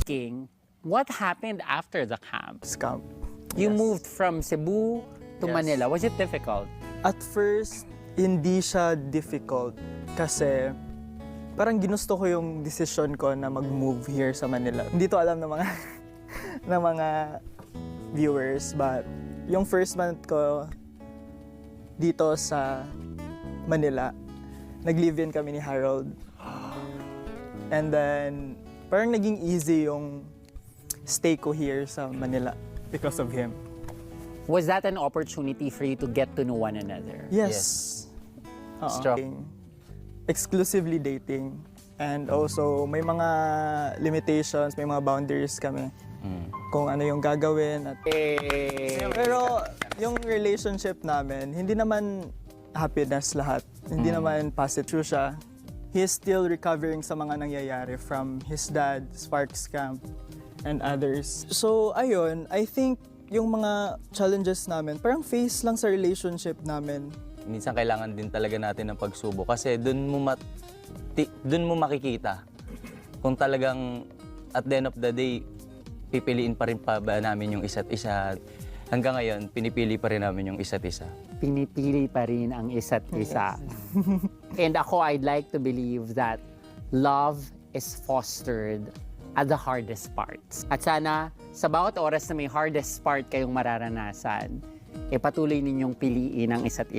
King, what happened after the camp? Scam. You Yes. moved from Cebu to Yes. Manila. Was it difficult? At first, hindi siya difficult kasi parang ginusto ko yung decision ko na mag-move here sa Manila. Hindi to alam ng mga ng mga viewers, but yung first month ko dito sa Manila, nag-live-in kami ni Harold. And then, parang naging easy yung stay ko here sa Manila because of him. Was that an opportunity for you to get to know one another? Yes. Oo. Strong. Exclusively dating. And also, may mga limitations, may mga boundaries kami. Kung ano yung gagawin. At... Pero yung relationship namin, hindi naman happiness lahat. Hindi naman positive siya. He is still recovering sa mga nangyayari from his dad, Sparks Camp, and others. So, ayun, I think yung mga challenges namin, parang face lang sa relationship namin. Minsan kailangan din talaga natin ng pagsubok kasi dun mo makikita kung talagang at the end of the day, pipiliin pa rin pa ba namin yung isa't isa. Hanggang ngayon, pinipili pa rin namin yung isa't isa. Pinipili pa rin ang isa't isa. And ako, I'd like to believe that love is fostered at the hardest parts. At sana, sa bawat oras na may hardest part kayong mararanasan, patuloy ninyong piliin ang isa't isa.